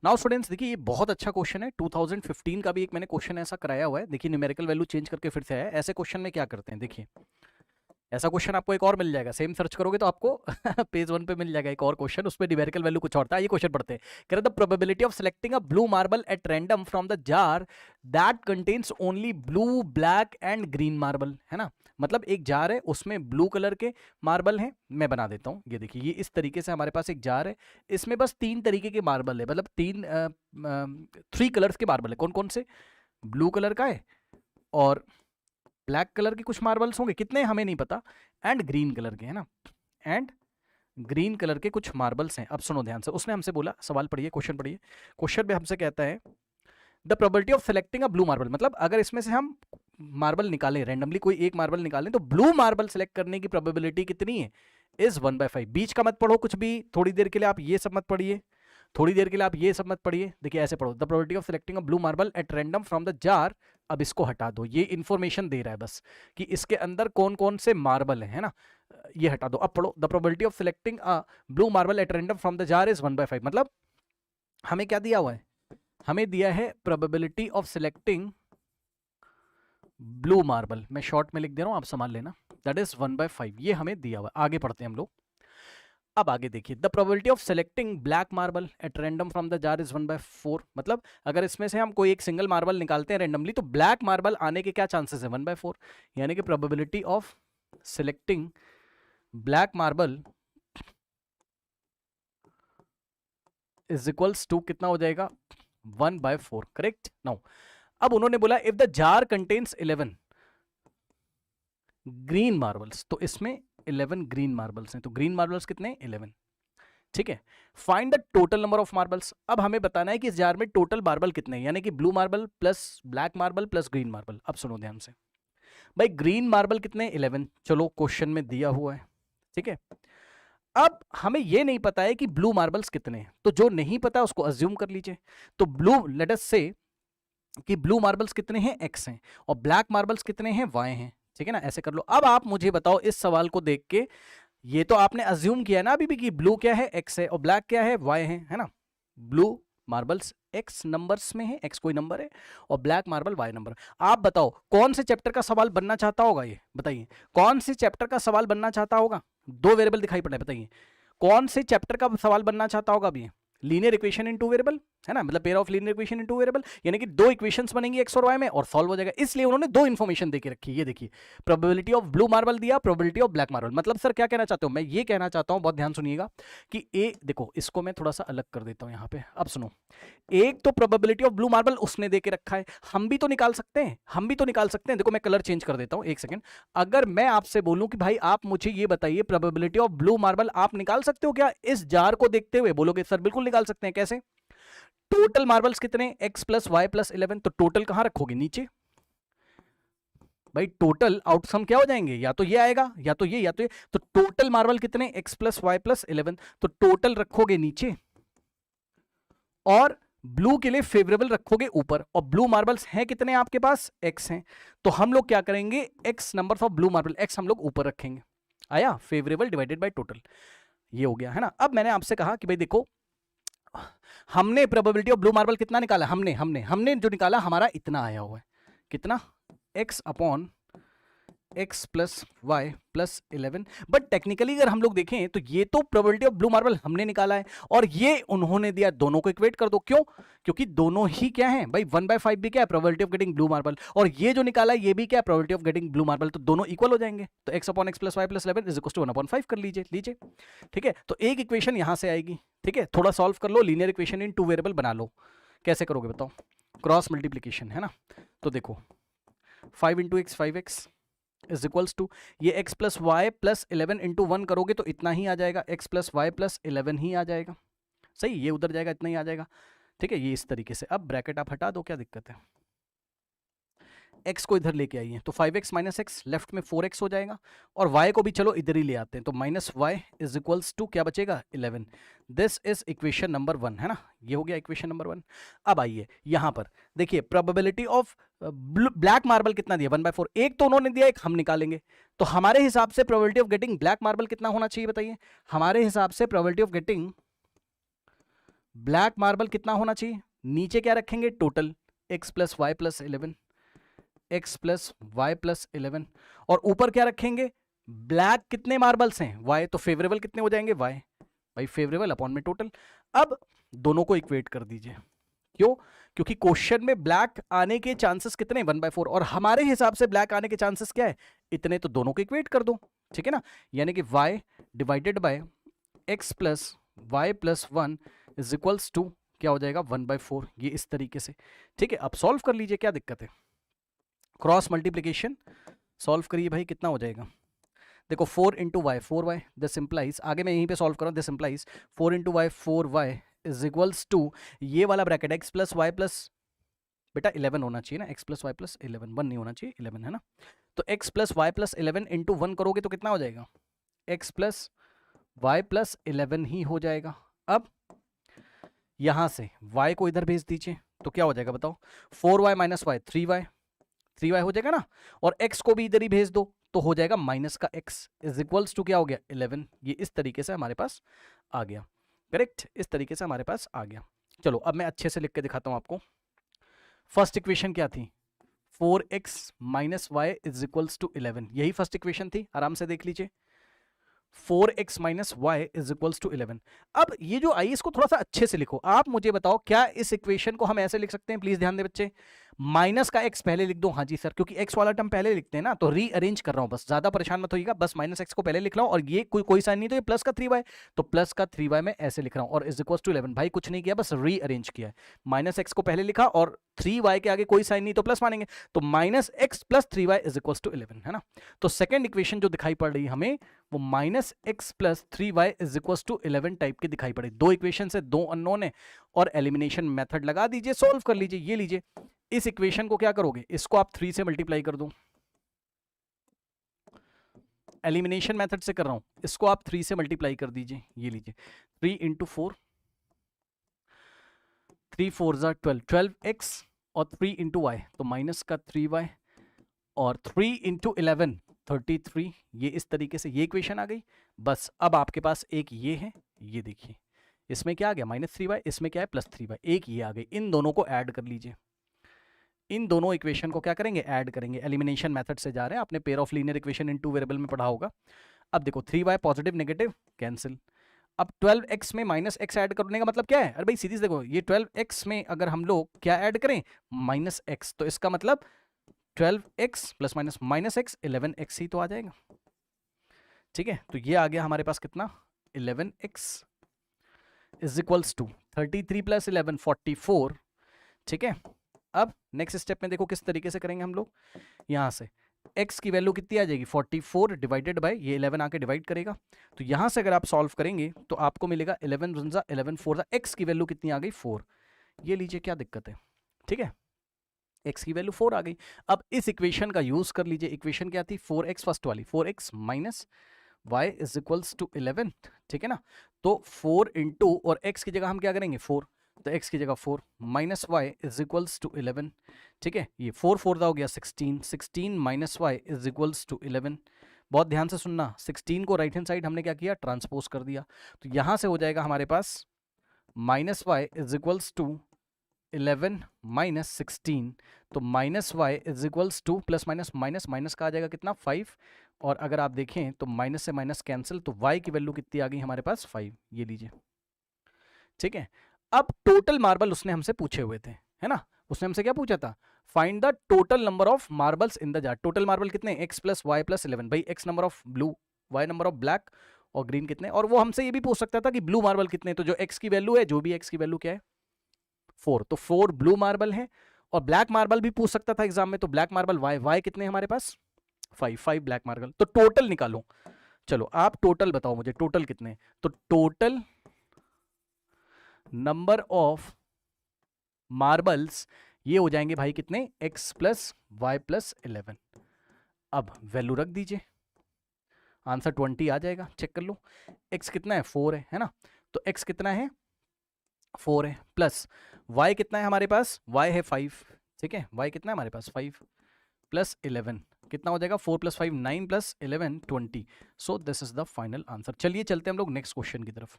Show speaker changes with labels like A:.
A: Now students देखिए ये बहुत अच्छा क्वेश्चन है, 2015 का भी एक मैंने क्वेश्चन ऐसा कराया हुआ है। देखिए न्यूमेरिकल वैल्यू चेंज करके फिर से आया है। ऐसे क्वेश्चन में क्या करते हैं, देखिए ऐसा क्वेश्चन आपको एक और मिल जाएगा, सेम सर्च करोगे तो आपको पेज 1 पे मिल जाएगा एक और क्वेश्चन, उसमें न्यूमेरिकल वैल्यू कुछ और था। ये क्वेश्चन पढ़ते हैं, कह रहे the probability of selecting a blue marble at random from the jar that contains only blue black and green marble, है ना। मतलब एक जार है, उसमें ब्लू कलर के मार्बल हैं। मैं बना देता हूँ, ये देखिए, ये इस तरीके से हमारे पास एक जार है, इसमें बस 3 तरीके के मार्बल है, मतलब 3 कलर्स के मार्बल है। कौन कौन से? ब्लू कलर का है और ब्लैक कलर के कुछ मार्बल्स होंगे, कितने हमें नहीं पता, एंड ग्रीन कलर के, है ना, एंड ग्रीन कलर के कुछ मार्बल्स हैं। अब सुनो ध्यान से, उसने हमसे बोला, सवाल पढ़िए, क्वेश्चन पढ़िए। क्वेश्चन में हमसे कहता है the probability of selecting a blue marble, मतलब अगर इसमें से हम मार्बल निकालें, रैंडमली कोई एक मार्बल निकालें, तो ब्लू मार्बल सेलेक्ट करने की प्रोबेबिलिटी कितनी है? इज 1/5। बीच का मत पढ़ो कुछ भी, थोड़ी देर के लिए आप ये सब मत पढ़िए, थोड़ी देर के लिए आप ये सब मत पढ़िए। देखिए ऐसे पढ़ो, the probability of selecting a blue marble at random from the jar. अब इसको हटा दो, ये इंफॉर्मेशन दे रहा है बस कि इसके अंदर कौन कौन से मार्बल है ना, ये हटा दो। अब पढ़ो, the probability of selecting a blue marble at random from the jar is 1/5। मतलब हमें क्या दिया हुआ है? हमें दिया है probability of selecting blue marble, मैं शॉर्ट में लिख दे रहा हूं, आप संभाल लेना, दैट इज 1/5। ये हमें दिया हुआ है। आगे पढ़ते हैं हम लोग। अब आगे देखिए, the probability of selecting black marble at random from the jar is 1/4। मतलब अगर इसमें से हम कोई एक सिंगल मार्बल निकालते हैं रैंडमली, तो ब्लैक मार्बल आने के क्या चांसेस है? 1/4। यानी कि probability of selecting black marble is equals to कितना हो जाएगा? 1/4। करेक्ट। नाउ अब उन्होंने बोला if the jar contains 11 green marbles, तो इसमें 11 ग्रीन मार्बल्स हैं, तो ग्रीन मार्बल्स कितने? 11। ठीक है, find the total number of marbles. अब हमें बताना है कि इस जार में टोटल मार्बल कितने हैं, यानी कि blue marble plus black marble plus green marble. अब सुनो ध्यान से भाई, ग्रीन मार्बल कितने? 11। चलो क्वेश्चन में दिया हुआ है, ठीक है। अब हमें यह नहीं पता है कि ब्लू मार्बल्स कितने हैं, तो जो नहीं पता उसको अज्यूम कर लीजिए। तो ब्लू, लेट अस से कि ब्लू मार्बल्स कितने हैं? x हैं, और ब्लैक मार्बल्स कितने हैं? y हैं। ठीक है ना, ऐसे कर लो। अब आप मुझे बताओ इस सवाल को देख के, ये तो आपने अज्यूम किया ना अभी भी कि ब्लू क्या है? x है, और ब्लैक क्या है? y है ना। ब्लू मार्बल्स x नंबर्स में है, x कोई नंबर है, और ब्लैक मार्बल y नंबर। आप बताओ कौन से चैप्टर का सवाल बनना चाहता होगा? ये बताइए, कौन से चैप्टर का सवाल बनना चाहता होगा? 2 वेरिएबल दिखाई पड़ रहे हैं, बताइए कौन से चैप्टर का सवाल बनना चाहता होगा? अभी लीनियर इक्वेशन इन 2 वेरिएबल, है ना, मतलब pair of linear equation in 2 variable, यानी कि 2 इक्वेशंस बनेंगी x और y में और सॉल्व हो जाएगा। इसलिए उन्होंने 2 इंफॉर्मेशन देके रखी है। ये देखिए, प्रोबेबिलिटी ऑफ ब्लू मार्बल दिया, प्रोबेबिलिटी ऑफ ब्लैक मार्बल। मतलब सर क्या कहना चाहते हो? मैं ये कहना चाहता हूं, बहुत ध्यान सुनिएगा, कि ए देखो, इसको मैं थोड़ा सा अलग कर देता हूं यहां पे। अब सुनो, एक तो प्रोबेबिलिटी ऑफ ब्लू मार्बल उसने देके रखा है, हम भी तो निकाल सकते हैं, हम भी तो निकाल सकते हैं। देखो मैं कलर चेंज कर देता हूं, एक सेकंड। अगर मैं आपसे बोलूं कि भाई आप मुझे ये बताइए प्रोबेबिलिटी ऑफ ब्लू मार्बल, आप निकाल सकते हो क्या? इस जार को देखते हुए बोलोगे सर बिल्कुल निकाल सकते हैं। कैसे? टोटल मार्बल्स कितने? x plus Y plus 11। तो टोटल कहां रखोगे? नीचे। भाई टोटल आउटकम क्या हो जाएंगे? या तो ये आएगा, या तो ये, या तो ये। तो टोटल मार्बल कितने? x plus Y plus 11। तो टोटल रखोगे नीचे, और ब्लू के लिए फेवरेबल रखोगे ऊपर। और ब्लू मार्बल्स हैं कितने आपके पास? x हैं। तो हम लोग क्या करेंगे? x number of blue marble, x हम लोग ऊपर रखेंगे। आया? फेवरेबल डिवाइडेड बाय टोटल, ये हो गया, है ना। अब मैंने आपसे कहा कि भाई देखो, हमने प्रोबेबिलिटी ऑफ ब्लू मार्बल कितना निकाला? हमने जो निकाला हमारा इतना आया हुआ है। कितना? x upon x plus Y plus 11। But technically अगर हम लोग देखें तो ये तो प्रोबेबिलिटी ऑफ ब्लू मार्बल हमने निकाला है, और ये उन्होंने दिया। दोनों को इक्वेट कर दो। क्यों? क्योंकि दोनों ही क्या है भाई? 1/5 भी क्या है? Probability of getting blue marble, और ये जो निकाला है ये भी क्या है? Probability of getting blue marble. तो दोनों इक्वल हो जाएंगे। तो x upon x plus Y plus 11 is equal to 1/5 कर लीजिए। ठीक है, तो एक इक्वेशन यहां से आएगी। ठीक है, थोड़ा सॉल्व कर लो, लीनियर इक्वेशन इन 2 वेरिएबल बना लो। कैसे करोगे बताओ? क्रॉस मल्टीप्लीकेशन, है ना। तो देखो 5 into X 5x is equals to, ये x plus Y plus 11 into 1 करोगे तो इतना ही आ जाएगा, x प्लस वाई प्लस 11 ही आ जाएगा। सही, ये उधर जाएगा, इतना ही आ जाएगा। ठीक है, ये इस तरीके से। अब ब्रैकेट आप हटा दो, क्या दिक्कत है? x को इधर लेके आइए, तो 5x माइनस एक्स, लेफ्ट में 4x हो जाएगा, और y को भी चलो इधर ही ले आते हैं, तो minus Y is equals to क्या बचेगा? 11। दिस इज इक्वेशन नंबर 1, है ना। ये हो गया इक्वेशन नंबर 1। अब आइए यहां पर देखिए, प्रोबेबिलिटी ऑफ ब्लैक मार्बल कितना दिया? 1/4। एक तो उन्होंने दिया, एक हम निकालेंगे। तो हमारे हिसाब से probability of getting black marble कितना होना चाहिए बताइए? हमारे हिसाब से probability of getting black marble कितना होना चाहिए, नीचे क्या रखेंगे total x plus Y plus 11, x plus Y plus 11, और ऊपर क्या रखेंगे ब्लैक कितने मार्बल्स हैं y, तो फेवरेबल कितने हो जाएंगे y, भाई फेवरेबल अपॉन में टोटल। अब दोनों को इक्वेट कर दीजिए, क्यों, क्योंकि क्वेश्चन में ब्लैक आने के चांसेस कितने 1/4, और हमारे हिसाब से ब्लैक आने के चांसेस क्या है इतने, तो दोनों को इक्वेट कर दो, ठीक है ना, यानी कि y divided by x plus Y plus 1 is equals to क्या हो जाएगा 1/4, ये इस तरीके से, ठीक है। अब सॉल्व कर लीजिए, क्या दिक्कत है, क्रॉस मल्टीप्लीकेशन सॉल्व करिए भाई, कितना हो जाएगा, देखो 4 into y 4y, this implies, आगे मैं यहीं पे सॉल्व कर रहा हूँ, this implies 4 into y 4y is equals to ये वाला bracket x plus Y plus, बेटा 11 होना चाहिए ना, x प्लस वाई प्लस 11, 1 नहीं होना चाहिए 11 है ना, तो x plus Y plus 11 into 1 करोगे तो कितना हो जाएगा x प्लस वाई प्लस 11 ही हो जाएगा। अब यहां से y को इधर भेज दीजिए तो क्या हो जाएगा बताओ, 4y माइनस वाई 3y हो जाएगा ना, और x को भी इधर ही भेज दो तो हो जाएगा माइनस का x इज इक्वल्स टू क्या हो गया 11, ये इस तरीके से हमारे पास आ गया, करेक्ट, इस तरीके से हमारे पास आ गया। चलो अब मैं अच्छे से लिख के दिखाता हूं आपको। फर्स्ट इक्वेशन क्या थी, 4x minus Y is equals to 11, यही फर्स्ट इक्वेशन थी, आराम से देख लीजिए, 4x minus Y is equals to 11। अब ये जो आई इसको थोड़ा सा अच्छे से लिखो, आप मुझे बताओ क्या इस इक्वेशन को हम ऐसे लिख सकते हैं, प्लीज ध्यान दे बच्चे, माइनस का x पहले लिख दो, हाँ जी सर, क्योंकि x वाला टर्म पहले लिखते हैं ना, तो रीअरेंज कर रहा हूं, बस ज्यादा परेशान मत होइएगा, बस माइनस x को पहले लिख रहा हूं, और ये कोई साइन नहीं, तो ये प्लस का 3y, तो प्लस का 3y मैं ऐसे लिख रहा हूं, और इज इक्वल्स टू 11, भाई कुछ नहीं किया, बस रीअरेंज किया है, माइनस x को पहले लिखा और 3y के आगे कोई साइन नहीं तो प्लस मानेंगे, तो minus x plus 3y is equals to 11 है ना। तो सेकंड इक्वेशन जो दिखाई पड़ रही है हमें वो minus x plus 3y is equals to 11 type की दिखाई पड़ी, दो इक्वेशन से दो अननोन है, और एलिमिनेशन मेथड लगा दीजिए, सोल्व कर लीजिए। ये लीजिए इस इक्वेशन को क्या करोगे, इसको आप 3 से मल्टीप्लाई कर दो, एलिमिनेशन मेथड से कर रहा हूं, इसको आप 3 से मल्टीप्लाई कर दीजिए, ये लीजिए 3 इंटू 4, 3 4 ज़ा 12, 12x और 3 इंटू वाई तो माइनस का 3y, और 3 इंटू 11 33, ये इस तरीके से ये इक्वेशन आ गई। बस अब आपके पास एक ये है, ये देखिए इसमें क्या आ गया माइनस 3y, इसमें क्या है प्लस 3y, एक ये आ गई, इन दोनों को ऐड कर लीजिए, इन दोनों इक्वेशन को क्या करेंगे ऐड करेंगे, एलिमिनेशन मेथड से जा रहे हैं, आपने pair of linear equation in two variable में पढ़ा होगा। अब देखो 3y पॉजिटिव नेगेटिव कैंसिल, अब 12x में माइनस x ऐड करने का मतलब क्या है, अरे भाई सीरीज देखो, ये 12x में अगर हम लोग क्या ऐड करें माइनस x, तो इसका मतलब 12x plus minus minus x 11x ही तो आ जाएगा, ठीक है। तो ये आ गया हमारे पास कितना 11x is equals to 33 plus 11 44, ठीक है। अब नेक्स्ट स्टेप में देखो किस तरीके से करेंगे हम लोग, यहां से x की वैल्यू कितनी आ जाएगी 44 डिवाइडेड बाय ये 11 आके डिवाइड करेगा, तो यहां से अगर आप सॉल्व करेंगे तो आपको मिलेगा 11 1 11 4 x की वैल्यू कितनी आ गई 4, ये लीजिए क्या दिक्कत है, ठीक है, x की वैल्यू 4 आ गई। अब इस इक्वेशन का यूज कर लीजिए, इक्वेशन क्या थी 4x फर्स्ट वाली 4x minus y is equals to 11, ठीक है ना, तो 4 इंटू और x की जगह हम क्या करेंगे 4, तो x की जगह 4 minus y is equals to 11, ठीक है, ये 4 4 हो गया 16, 16 minus y is equals to 11, बहुत ध्यान से सुनना, 16 को राइट हैंड साइड हमने क्या किया ट्रांसपोज कर दिया, तो यहां से हो जाएगा हमारे पास minus y is equals to 11 minus 16, तो minus y is equals to plus minus minus minus का आ जाएगा कितना 5, और अगर आप देखें तो माइनस से माइनस कैंसिल, तो y की वैल्यू कितनी आ गई हमारे पास 5, ये लीजिए, ठीक है। अब टोटल मार्बल उसने हमसे पूछे हुए थे, है ना, उसने हमसे क्या पूछा था find the total number of marbles in the jar, total marble कितने x प्लस वाई प्लस 11, भाई x number of blue, y number of black और ग्रीन कितने, और वो हमसे ये भी पूछ सकता था कि ब्लू मार्बल कितने, तो जो x की वैल्यू है, जो भी x की वैल्यू क्या है 4, तो 4 ब्लू मार्बल है, और ब्लैक मार्बल भी पूछ सकता था एग्जाम में, तो ब्लैक मार्बल y कितने हमारे पास 5 ब्लैक मार्बल, तो टोटल निकालो, चलो आप टोटल बताओ मुझे टोटल कितने, तो टोटल नंबर ऑफ मार्बल्स ये हो जाएंगे भाई कितने x प्लस वाई प्लस 11, अब वैल्यू रख दीजिए, आंसर 20 आ जाएगा, चेक कर लो, x कितना है 4 है ना, तो x कितना है 4 है, प्लस y कितना है हमारे पास, y है 5, ठीक है, y कितना है हमारे पास 5 प्लस 11 कितना हो जाएगा 4 plus 5 9 plus 11 20, so this is the final answer. चलिए चलते हैं हम लोग नेक्स्ट क्वेश्चन की तरफ।